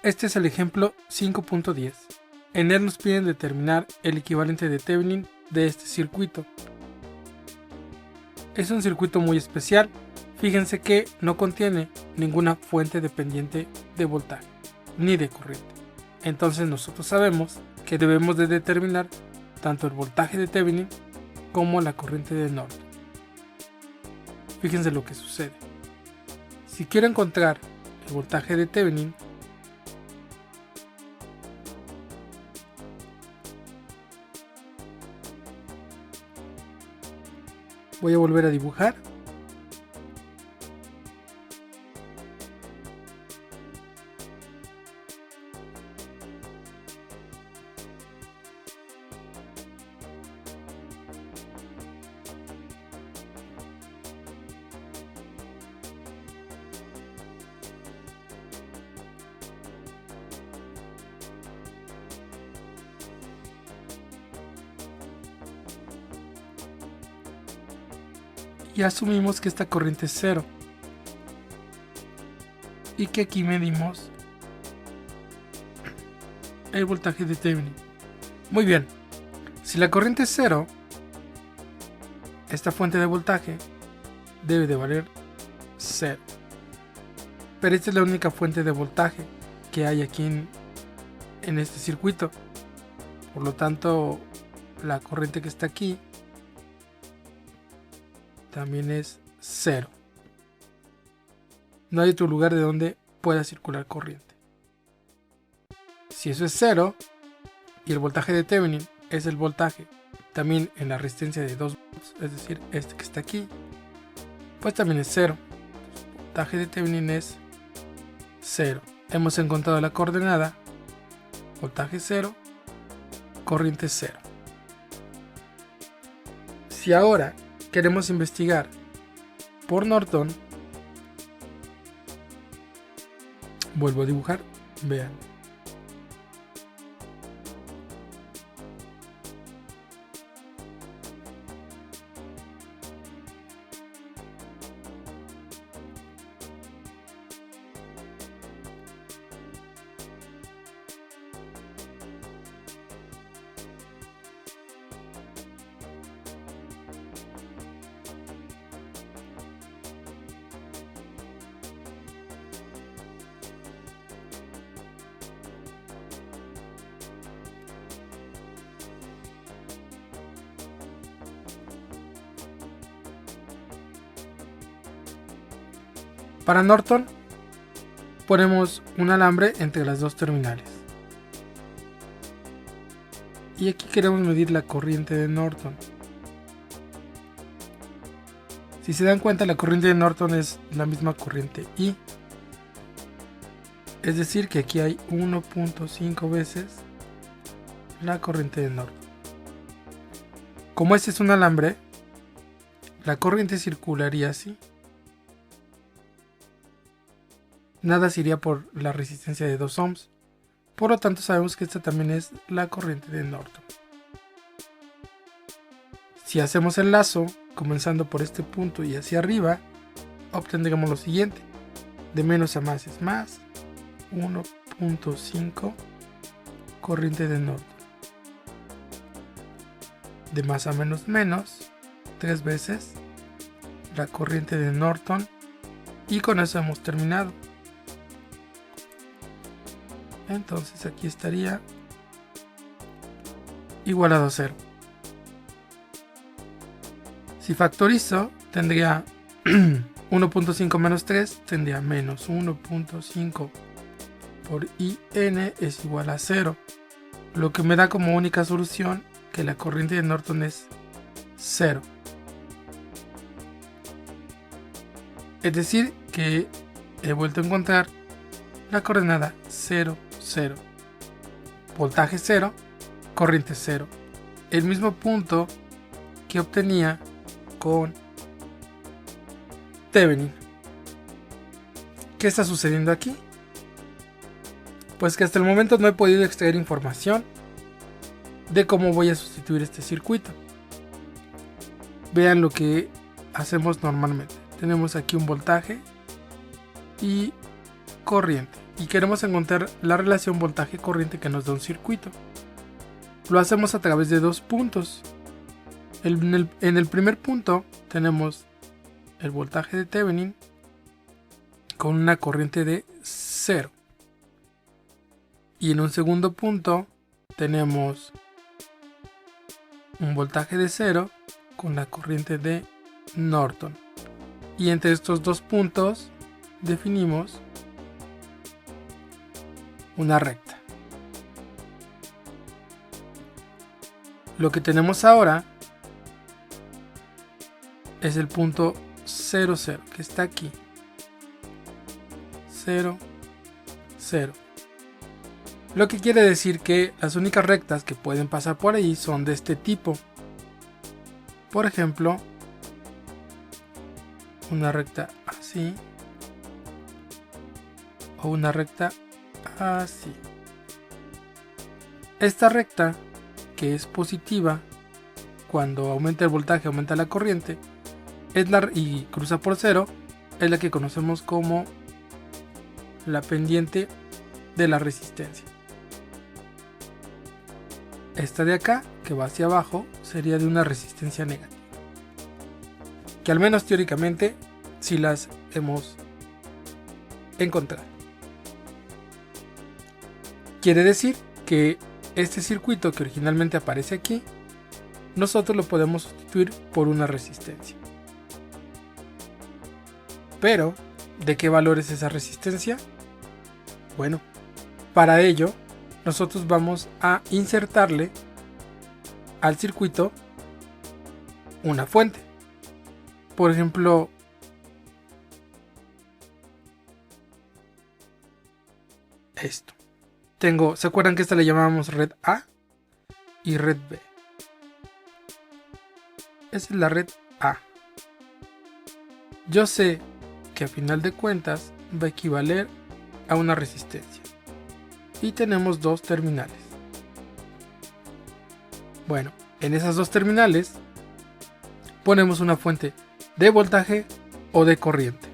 Este es el ejemplo 5.10. En él nos piden determinar el equivalente de Thevenin de este circuito. Es un circuito muy especial. Fíjense que no contiene ninguna fuente dependiente de voltaje ni de corriente. Entonces nosotros sabemos que debemos de determinar tanto el voltaje de Thevenin como la corriente de Norton. Fíjense lo que sucede. Si quiero encontrar el voltaje de Thevenin, voy a volver a dibujar. Y asumimos que esta corriente es 0 y que aquí medimos el voltaje de Thevenin. Muy bien, si la corriente es 0, esta fuente de voltaje debe de valer 0. Pero esta es la única fuente de voltaje que hay aquí en este circuito. Por lo tanto, la corriente que está aquí también es 0. No hay otro lugar de donde pueda circular corriente. Si eso es 0 y el voltaje de Thevenin es el voltaje también en la resistencia de 2 volts, es decir, este que está aquí, pues también es 0. El voltaje de Thevenin es 0. Hemos encontrado la coordenada, voltaje 0, corriente 0. Si ahora queremos investigar por Norton, vuelvo a dibujar, vean. Para Norton, ponemos un alambre entre las dos terminales. Y aquí queremos medir la corriente de Norton. Si se dan cuenta, la corriente de Norton es la misma corriente I. Es decir, que aquí hay 1.5 veces la corriente de Norton. Como este es un alambre, la corriente circularía así. Nada se iría por la resistencia de 2 ohms. Por lo tanto, sabemos que esta también es la corriente de Norton. Si hacemos el lazo, comenzando por este punto y hacia arriba, obtendremos lo siguiente. De menos a más es más. 1.5 corriente de Norton. De más a menos menos, 3 veces la corriente de Norton. Y con eso hemos terminado. Entonces aquí estaría igualado a 0. Si factorizo, tendría 1.5 menos 3, tendría menos 1.5 por IN es igual a 0. Lo que me da como única solución que la corriente de Norton es 0. Es decir, que he vuelto a encontrar la coordenada 0, 0. Voltaje 0, corriente 0. El mismo punto que obtenía con Thevenin. ¿Qué está sucediendo aquí? Pues que hasta el momento no he podido extraer información de cómo voy a sustituir este circuito. Vean lo que hacemos normalmente. Tenemos aquí un voltaje y corriente y queremos encontrar la relación voltaje-corriente que nos da un circuito. Lo hacemos a través de dos puntos. En el primer punto tenemos el voltaje de Thevenin con una corriente de 0. Y en un segundo punto tenemos un voltaje de 0 con la corriente de Norton. Y entre estos dos puntos definimos una recta. Lo que tenemos ahora es el punto 0, 0, que está aquí. 0, 0. Lo que quiere decir que las únicas rectas que pueden pasar por ahí son de este tipo. Por ejemplo, una recta así o una recta así. Esta recta, que es positiva, cuando aumenta el voltaje aumenta la corriente, y cruza por 0, es la que conocemos como la pendiente de la resistencia. Esta de acá, que va hacia abajo, sería de una resistencia negativa, que al menos teóricamente sí las hemos encontrado. Quiere decir que este circuito que originalmente aparece aquí, nosotros lo podemos sustituir por una resistencia. Pero, ¿de qué valor es esa resistencia? Bueno, para ello, nosotros vamos a insertarle al circuito una fuente. Por ejemplo, esto. ¿Se acuerdan que esta le llamábamos red A y red B? Esa es la red A. Yo sé que a final de cuentas va a equivaler a una resistencia. Y tenemos dos terminales. Bueno, en esas dos terminales ponemos una fuente de voltaje o de corriente.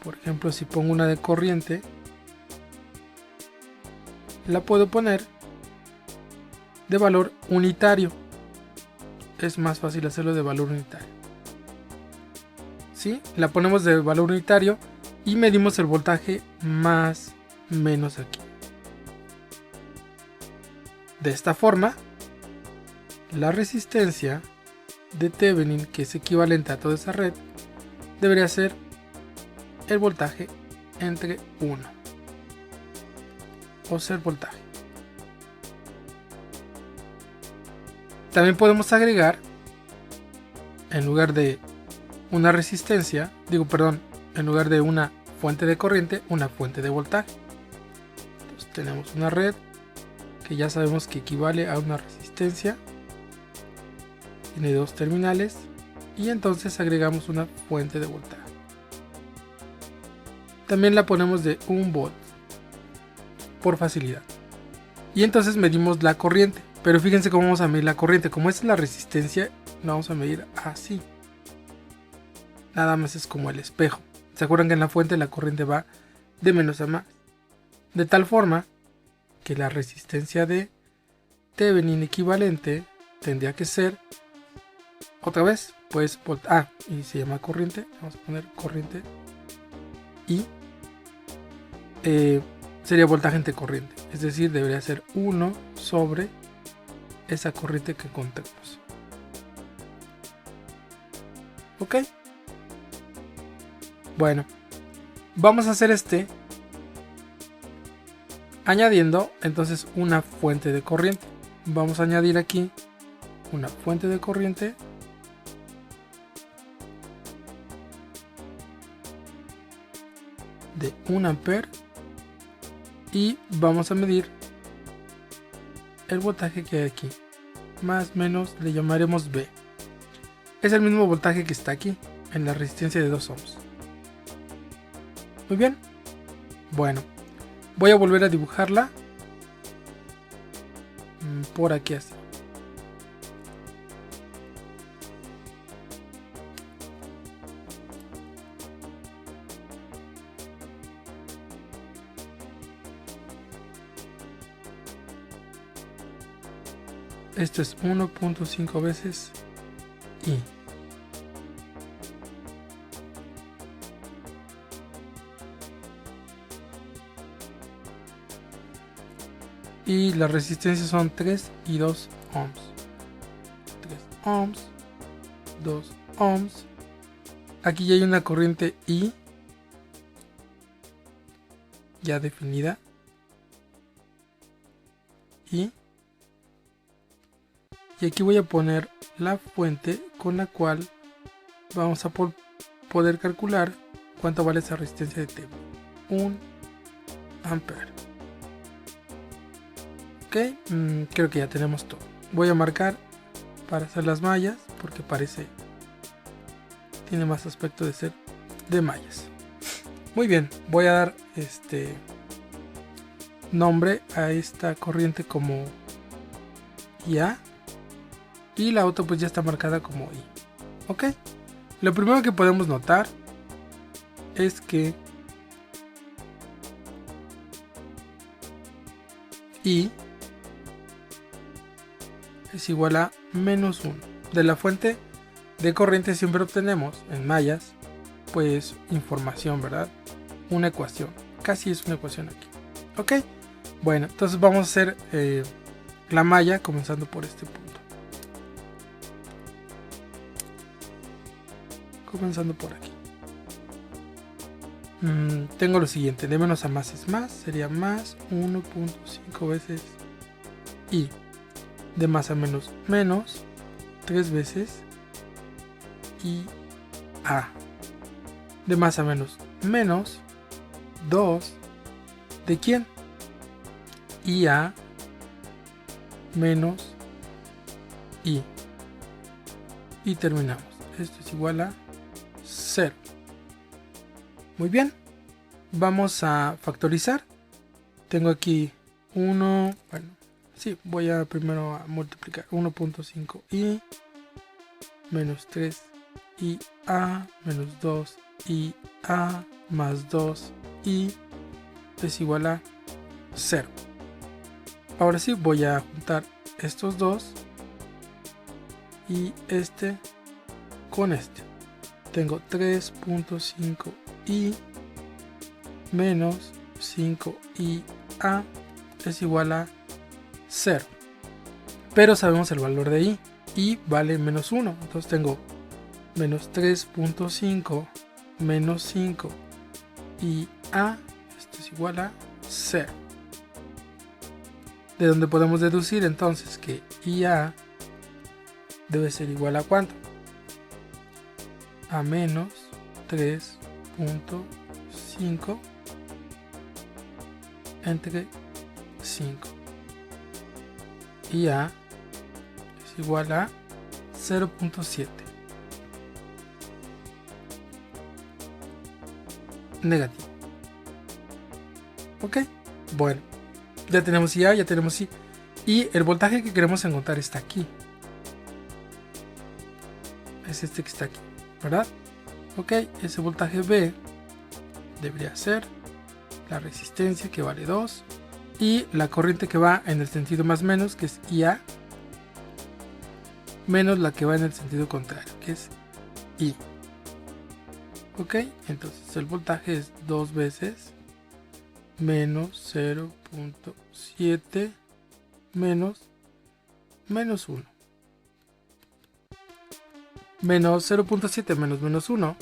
Por ejemplo, si pongo una de corriente, la puedo poner de valor unitario. Es más fácil hacerlo de valor unitario. ¿Sí? La ponemos de valor unitario y medimos el voltaje más menos aquí. De esta forma, la resistencia de Thevenin, que es equivalente a toda esa red, debería ser el voltaje entre 1 o ser voltaje. También podemos agregar, en lugar de una resistencia, en lugar de una fuente de corriente, una fuente de voltaje. Entonces tenemos una red que ya sabemos que equivale a una resistencia, tiene dos terminales y entonces agregamos una fuente de voltaje. También la ponemos de 1 volt por facilidad. Y entonces medimos la corriente, pero fíjense cómo vamos a medir la corriente. Como esta es la resistencia, la vamos a medir así. Nada más es como el espejo. ¿Se acuerdan que en la fuente la corriente va de menos a más? De tal forma que la resistencia de Thevenin equivalente tendría que ser, otra vez, pues, y se llama corriente. Vamos a poner corriente y sería voltaje entre corriente. Es decir, debería ser 1 sobre esa corriente que contemos. ¿Ok? Bueno, vamos a hacer añadiendo entonces una fuente de corriente. Vamos a añadir aquí una fuente de corriente de 1 ampere y vamos a medir el voltaje que hay aquí, más o menos le llamaremos B. Es el mismo voltaje que está aquí en la resistencia de 2 ohms. Muy bien. Bueno, voy a volver a dibujarla. por aquí así. Esto es 1.5 veces I. Y las resistencias son 3 y 2 ohms. 3 ohms, 2 ohms. Aquí ya hay una corriente I ya definida. Y aquí voy a poner la fuente con la cual vamos a poder calcular cuánto vale esa resistencia de T. 1 ampere. Ok, creo que ya tenemos todo. Voy a marcar para hacer las mallas porque tiene más aspecto de ser de mallas. Muy bien, voy a dar nombre a esta corriente como IA y la otra pues ya está marcada como I. Ok, lo primero que podemos notar es que I es igual a menos 1. De la fuente de corriente siempre obtenemos en mallas pues información, ¿verdad? Una ecuación, casi es una ecuación aquí. Ok, bueno, entonces vamos a hacer la malla comenzando por este punto. Comenzando por aquí. Tengo lo siguiente, de menos a más es más, sería más 1.5 veces I. De más a menos, menos 3 veces IA. De más a menos, menos 2. ¿De quién? IA menos I. Y terminamos. Esto es igual a 0. Muy bien. Vamos a factorizar. Tengo aquí 1. Bueno, sí, voy a primero a multiplicar 1.5 I menos 3 IA menos 2 IA más 2 I es igual a 0. Ahora sí voy a juntar estos dos y este con este. Tengo 3.5 I menos 5 IA es igual a 0. Pero sabemos el valor de I vale menos 1. Entonces tengo menos 3.5 menos 5 IA, esto es igual a 0. De donde podemos deducir entonces que IA debe ser igual a ¿cuánto? A menos 3.5 entre 5. IA es igual a 0.7. Negativo. Ok, bueno, ya tenemos IA, ya tenemos I. Y el voltaje que queremos encontrar está aquí. Es este que está aquí, ¿verdad? Ok, ese voltaje B debería ser la resistencia que vale 2 y la corriente que va en el sentido más menos, que es IA, menos la que va en el sentido contrario, que es I. Ok, entonces el voltaje es 2 veces menos 0.7 menos 1. Menos 0.7 menos 1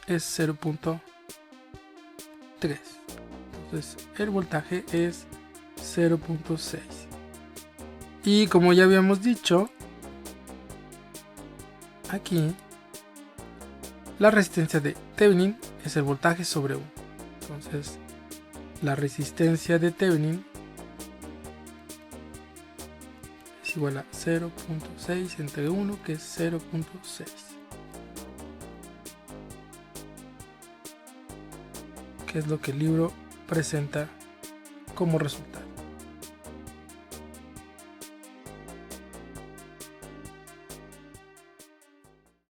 es 0.3. Entonces el voltaje es 0.6. Y como ya habíamos dicho, aquí la resistencia de Thevenin es el voltaje sobre 1. Entonces la resistencia de Thevenin es igual a 0.6 entre 1, que es 0.6. Que es lo que el libro presenta como resultado.